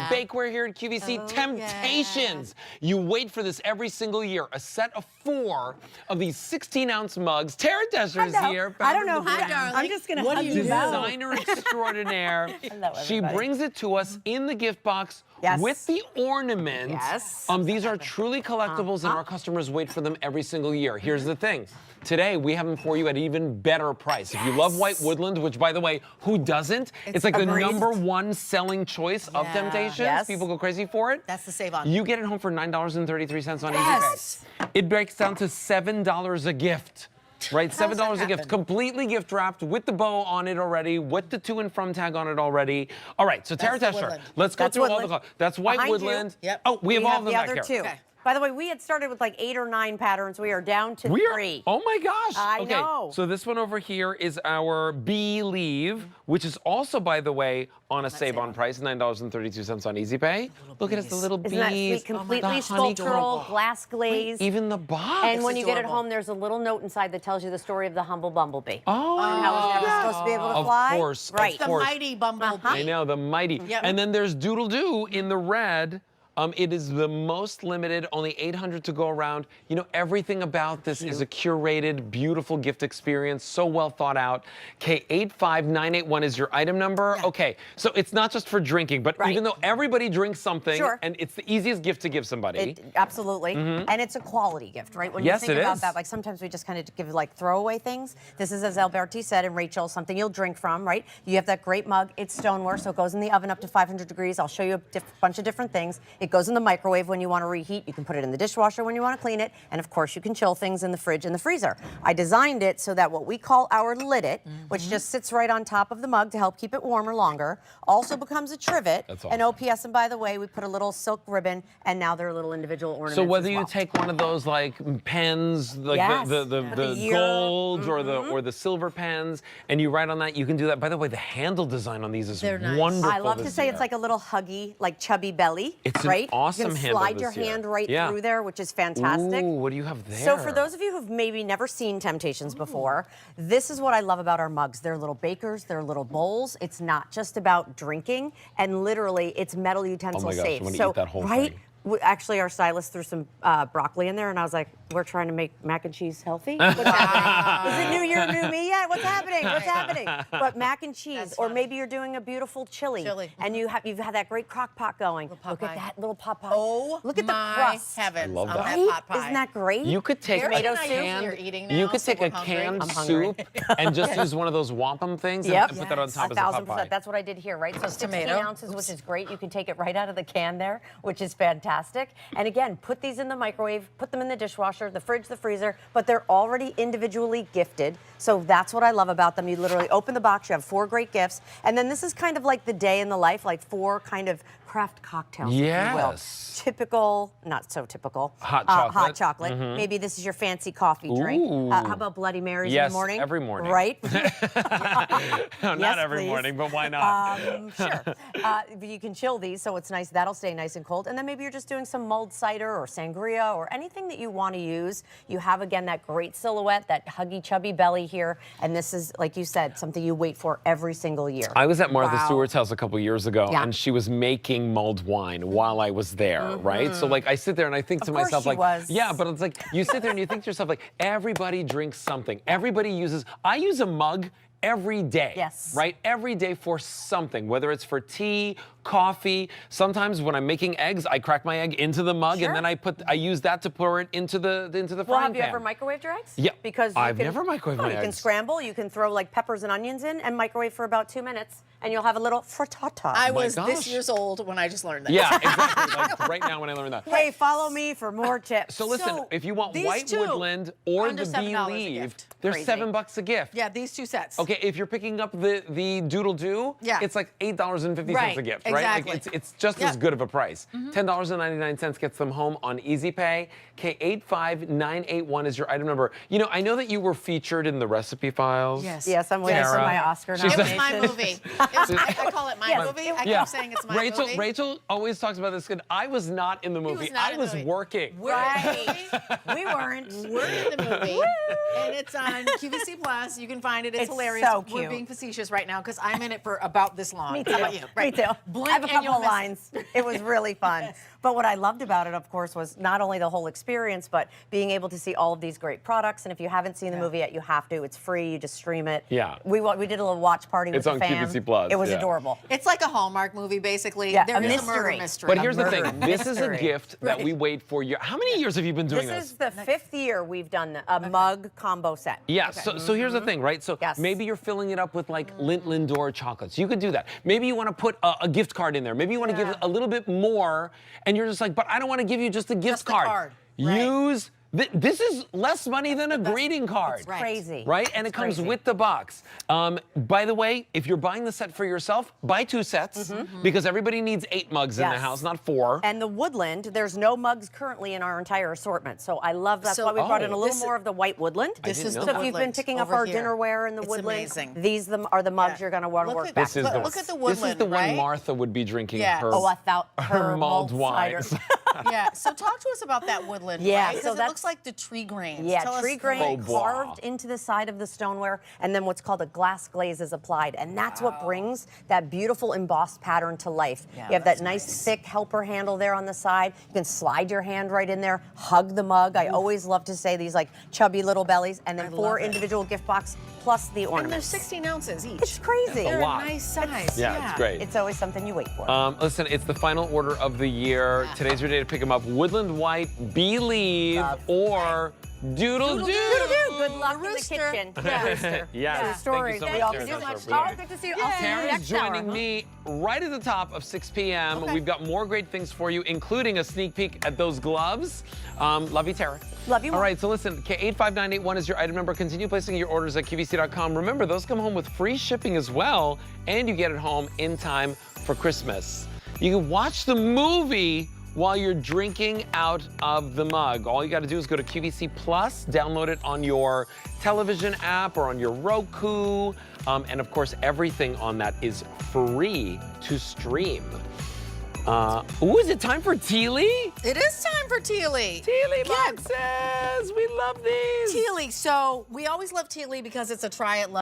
bakeware here at QVC, Temp-tations. You wait for this every single year. A set of 4 of these 16-ounce mugs. Tara Desher's here. I don't know. Hi, darling. I'm just going to hug you. Designer extraordinaire. She brings it to us in the gift box with the ornaments. Yes. These are truly collectibles, and our customers wait for them every single year. Here's the thing. Today, we have them for you at an even better price. If you love white woodland, which, by the way, who doesn't? It's like the #1 selling choice of Temp-tations. People go crazy for it. That's the save on. You get it home for $9.33 on EasyPay. It breaks down to $7 a gift. Right, $7 a gift, completely gift wrapped with the bow on it already, with the to and from tag on it already. All right, so Tara Desher, let's go through all the. That's white woodland. Yep. Oh, we have all of them the back other here. 2. Okay. By the way, we had started with like 8 or 9 patterns. We are down to 3. Oh my gosh. I know. So this one over here is our Believe, which is also, by the way, on a save-on price, $9.32 on EasyPay. Look at it, the little bees. Isn't that sweet? Completely sculptural, glass glaze. Even the box. And when you get it home, there's a little note inside that tells you the story of the humble bumblebee. Oh. And how it's never supposed to be able to fly. Of course. Right. The mighty bumblebee. I know, the mighty. And then there's Doodle Doo in the red. It is the most limited, only 800 to go around. You know, everything about this is a curated, beautiful gift experience, so well thought out. K85981 is your item number. Okay, so it's not just for drinking, but even though everybody drinks something, and it's the easiest gift to give somebody. Absolutely. And it's a quality gift, right? When you think about that, like sometimes we just kind of give like throwaway things. This is, as Alberti said, and Rachel, something you'll drink from, right? You have that great mug. It's stoneware, so it goes in the oven up to 500 degrees. I'll show you a bunch of different things. It goes in the microwave when you want to reheat. You can put it in the dishwasher when you want to clean it. And of course, you can chill things in the fridge and the freezer. I designed it so that what we call our lid it, which just sits right on top of the mug to help keep it warmer longer, also becomes a trivet. And OPS, and by the way, we put a little silk ribbon, and now they're little individual ornaments. So whether you take one of those like pens, like the gold or the silver pens, and you write on that, you can do that. By the way, the handle design on these is wonderful. I love to say it's like a little huggy, like chubby belly. It's right? an awesome you can handle slide your hand right through there, which is fantastic. Ooh, what do you have there? So for those of you who've maybe never seen Temp-tations before, this is what I love about our mugs. They're little bakers, they're little bowls. It's not just about drinking, and literally it's metal utensil safe. So eat that whole thing. Actually, our stylist threw some broccoli in there, and I was like, we're trying to make mac and cheese healthy? What's happening? Is it New Year, New Me yet? What's happening? What's happening? But mac and cheese, or maybe you're doing a beautiful chili. And you've had that great crock pot going. Look at that little pot pie. Oh, look at the crust. Heavens. I love that. Pot pie. Isn't that great? You could take tomato a soup. canned, you could take a canned soup and just use one of those wampum things and put that on top as a pot pie. That's what I did here, right? So 16 ounces, which is great. You can take it right out of the can there, which is fantastic. And again, put these in the microwave, put them in the dishwasher, the fridge, the freezer, but they're already individually gifted. So that's what I love about them. You literally open the box, you have 4 great gifts, and then this is kind of like the day in the life, like 4 kind of craft cocktails, if you will. Typical, not so typical. Hot chocolate. Hot chocolate. Maybe this is your fancy coffee drink. How about Bloody Marys in the morning? Yes, every morning. Right? No, not every morning, but why not? Sure. You can chill these, so it's nice. That'll stay nice and cold. And then maybe you're just doing some mulled cider or sangria or anything that you want to use. You have, again, that great silhouette, that huggy, chubby belly here. And this is, like you said, something you wait for every single year. I was at Martha Stewart's house a couple years ago, and she was making mulled wine while I was there, right? So, like, I sit there and I think to myself, like, yeah, but it's like, you sit there and you think to yourself, like, everybody drinks something. Everybody uses, I use a mug every day, right? Every day for something, whether it's for tea, coffee. Sometimes when I'm making eggs, I crack my egg into the mug and then I use that to pour it into the frying pan. Have you ever microwaved your eggs? Yeah, because I've never microwaved my eggs. You can scramble, you can throw like peppers and onions in and microwave for about 2 minutes, and you'll have a little frittata. I was this years old when I just learned that. Yeah, exactly. Like right now when I learned that. Hey, follow me for more tips. So listen, if you want white woodland or the Believe, they're $7 a gift. Yeah, these 2 sets. Okay, if you're picking up the Doodle Doo, it's like $8.50 a gift, right? Exactly. Like it's just as good of a price. $10.99 gets them home on EasyPay. K85981 is your item number. You know, I know that you were featured in the recipe files. Yes, I'm waiting for my Oscar nomination. It was my movie. I call it my movie. I keep saying it's my movie. Rachel always talks about this. I was not in the movie. I was working. Right. We weren't. We're in the movie, and it's on QVC Plus. You can find it. It's hilarious. So cute. We're being facetious right now because I'm in it for about this long. Me too. How about you? Me too. blink I have a and couple you'll of miss lines. It was really fun. But what I loved about it, of course, was not only the whole experience, but being able to see all of these great products. And if you haven't seen the movie yet, you have to. It's free. You just stream it. Yeah. We did a little watch party with the fans. It's on QVC Plus. It was adorable. It's like a Hallmark movie, basically. Yeah, There a is a murder mystery. mystery. But here's the thing. This is a Mystery. gift that we wait for. How many years have you been doing this? This is the 5th year we've done a mug combo set. Yeah, so here's the thing, right? So maybe you're filling it up with like Lindt Lindor chocolates. You could do that. Maybe you want to put a gift card in there. Maybe you want to give a little bit more, and you're just like, but I don't want to give you just a gift card. Use. This is less money than a greeting card. It's crazy. Right? And it comes with the box. By the way, if you're buying the set for yourself, buy 2 sets because everybody needs 8 mugs in the house, not 4. And the woodland, there's no mugs currently in our entire assortment. So I love that's why we brought in a little more of the white woodland. This is the So if you've been picking up our dinnerware in the woodland, amazing. These are the mugs you're going to want to work back. Look at the woodland, This is the one Martha would be drinking her mulled wine. Yeah, so talk to us about that woodland, right? Because it looks like the tree grains. Yeah, tree grain carved into the side of the stoneware, and then what's called a glass glaze is applied, and that's what brings that beautiful embossed pattern to life. You have that nice thick helper handle there on the side. You can slide your hand right in there, hug the mug. I always love to say these like chubby little bellies, and then 4 individual gift box plus the ornaments. And they're 16 ounces each. It's crazy. They're a nice size. Yeah, it's great. It's always something you wait for. Listen, it's the final order of the year. Today's your day to pick them up. Woodland White, Believe, or Doodle Doo. Good luck in the kitchen. Yeah. Yes. True story. Thank you so much, Tara. Good to see you. I'll see you Tara's next hour. joining me right at the top of 6 p.m. We've got more great things for you, including a sneak peek at those gloves. Love you, Tara. Love you more. All right, so listen, K85981 is your item number. Continue placing your orders at QVC.com. Remember, those come home with free shipping as well, and you get it home in time for Christmas. You can watch the movie while you're drinking out of the mug. All you got to do is go to QVC Plus, download it on your television app or on your Roku, and of course, everything on that is free to stream. Is it time for Tealy? It is time for Tealy. Tealy boxes, we love these. Tealy, so we always love Tealy because it's a try it, love